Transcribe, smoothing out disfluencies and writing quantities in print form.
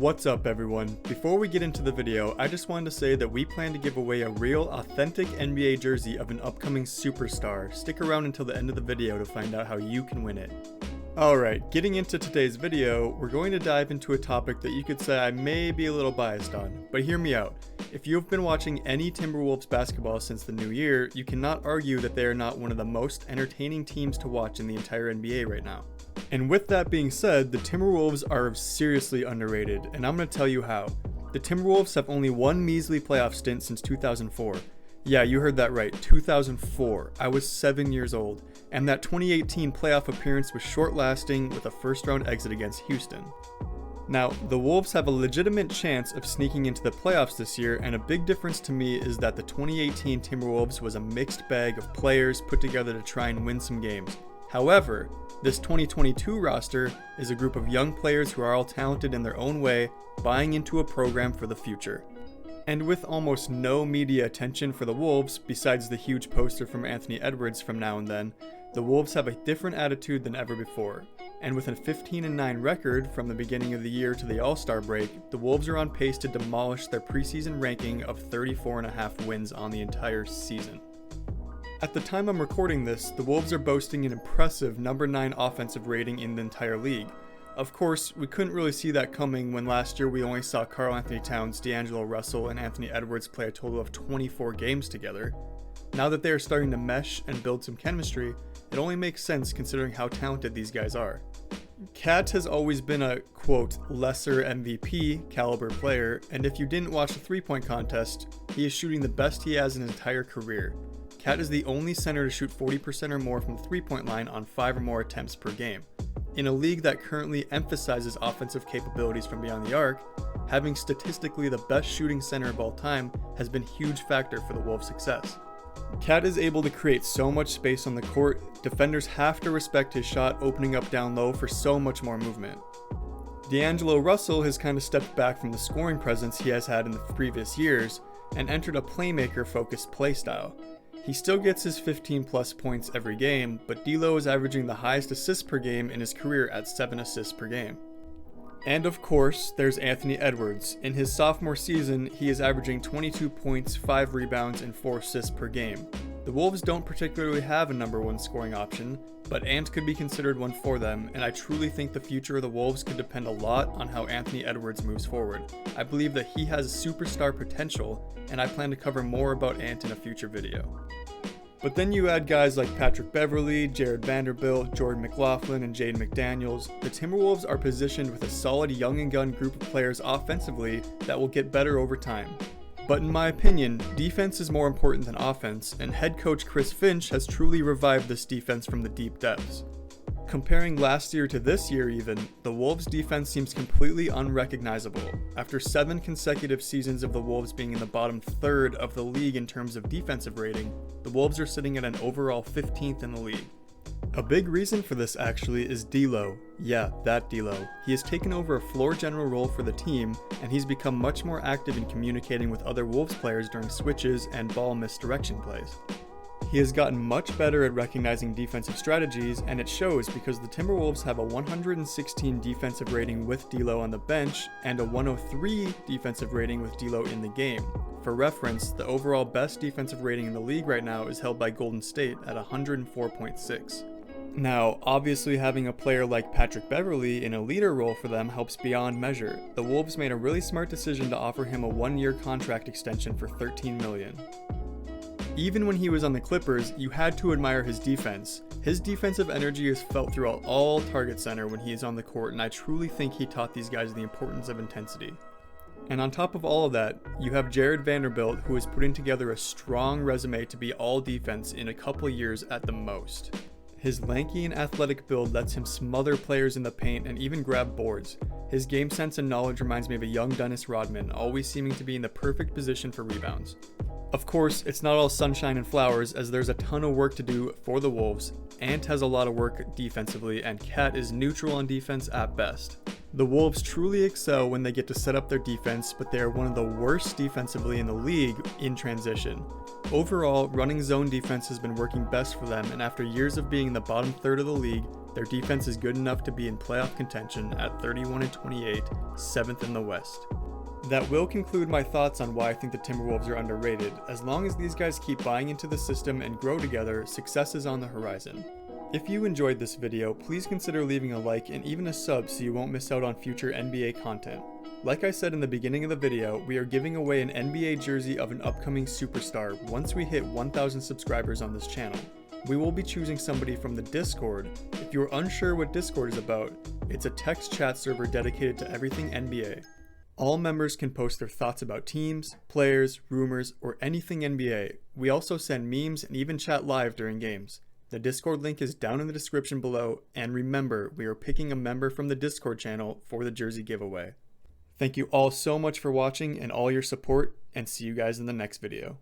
What's up everyone? Before we get into the video, I just wanted to say that we plan to give away a real, authentic NBA jersey of an upcoming superstar. Stick around until the end of the video to find out how you can win it. Alright, getting into today's video, we're going to dive into a topic that you could say I may be a little biased on, but hear me out. If you've been watching any Timberwolves basketball since the new year, you cannot argue that they are not one of the most entertaining teams to watch in the entire NBA right now. And with that being said, the Timberwolves are seriously underrated, and I'm going to tell you how. The Timberwolves have only one measly playoff stint since 2004. Yeah, you heard that right, 2004. I was 7 years old, and that 2018 playoff appearance was short-lasting with a first-round exit against Houston. Now, the Wolves have a legitimate chance of sneaking into the playoffs this year, and a big difference to me is that the 2018 Timberwolves was a mixed bag of players put together to try and win some games. However, this 2022 roster is a group of young players who are all talented in their own way, buying into a program for the future. And with almost no media attention for the Wolves, besides the huge poster from Anthony Edwards from now and then, the Wolves have a different attitude than ever before. And with a 15-9 record from the beginning of the year to the All-Star break, the Wolves are on pace to demolish their preseason ranking of 34.5 wins on the entire season. At the time I'm recording this, the Wolves are boasting an impressive number 9 offensive rating in the entire league. Of course, we couldn't really see that coming when last year we only saw Karl Anthony Towns, D'Angelo Russell, and Anthony Edwards play a total of 24 games together. Now that they are starting to mesh and build some chemistry, it only makes sense considering how talented these guys are. Cat has always been a, quote, lesser MVP caliber player, and if you didn't watch the three-point contest, he is shooting the best he has in his entire career. Cat is the only center to shoot 40% or more from the three-point line on 5 or more attempts per game. In a league that currently emphasizes offensive capabilities from beyond the arc, having statistically the best shooting center of all time has been a huge factor for the Wolves' success. Cat is able to create so much space on the court, defenders have to respect his shot opening up down low for so much more movement. D'Angelo Russell has kind of stepped back from the scoring presence he has had in the previous years and entered a playmaker-focused play style. He still gets his 15 plus points every game, but D'Lo is averaging the highest assists per game in his career at 7 assists per game. And of course, there's Anthony Edwards. In his sophomore season, he is averaging 22 points, 5 rebounds, and 4 assists per game. The Wolves don't particularly have a number 1 scoring option, but Ant could be considered one for them, and I truly think the future of the Wolves could depend a lot on how Anthony Edwards moves forward. I believe that he has superstar potential, and I plan to cover more about Ant in a future video. But then you add guys like Patrick Beverley, Jared Vanderbilt, Jordan McLaughlin, and Jaden McDaniels. The Timberwolves are positioned with a solid young and gun group of players offensively that will get better over time. But in my opinion, defense is more important than offense, and head coach Chris Finch has truly revived this defense from the deep depths. Comparing last year to this year even, the Wolves' defense seems completely unrecognizable. After 7 consecutive seasons of the Wolves being in the bottom third of the league in terms of defensive rating, the Wolves are sitting at an overall 15th in the league. A big reason for this actually is D'Lo. Yeah, that D'Lo. He has taken over a floor general role for the team, and he's become much more active in communicating with other Wolves players during switches and ball misdirection plays. He has gotten much better at recognizing defensive strategies, and it shows because the Timberwolves have a 116 defensive rating with D'Lo on the bench and a 103 defensive rating with D'Lo in the game. For reference, the overall best defensive rating in the league right now is held by Golden State at 104.6. Now, obviously having a player like Patrick Beverley in a leader role for them helps beyond measure. The Wolves made a really smart decision to offer him a 1-year contract extension for $13 million. Even when he was on the Clippers, you had to admire his defense. His defensive energy is felt throughout all target center when he is on the court, and I truly think he taught these guys the importance of intensity. And on top of all of that, you have Jared Vanderbilt, who is putting together a strong resume to be all defense in a couple years at the most. His lanky and athletic build lets him smother players in the paint and even grab boards. His game sense and knowledge reminds me of a young Dennis Rodman, always seeming to be in the perfect position for rebounds. Of course, it's not all sunshine and flowers, as there's a ton of work to do for the Wolves. Ant has a lot of work defensively, and Cat is neutral on defense at best. The Wolves truly excel when they get to set up their defense, but they are one of the worst defensively in the league in transition. Overall, running zone defense has been working best for them, and after years of being in the bottom third of the league, their defense is good enough to be in playoff contention at 31-28, 7th in the West. That will conclude my thoughts on why I think the Timberwolves are underrated. As long as these guys keep buying into the system and grow together, success is on the horizon. If you enjoyed this video, please consider leaving a like and even a sub so you won't miss out on future NBA content. Like I said in the beginning of the video, we are giving away an NBA jersey of an upcoming superstar once we hit 1,000 subscribers on this channel. We will be choosing somebody from the Discord. If you're unsure what Discord is about, it's a text chat server dedicated to everything NBA. All members can post their thoughts about teams, players, rumors, or anything NBA. We also send memes and even chat live during games. The Discord link is down in the description below, and remember, we are picking a member from the Discord channel for the jersey giveaway. Thank you all so much for watching and all your support, and see you guys in the next video.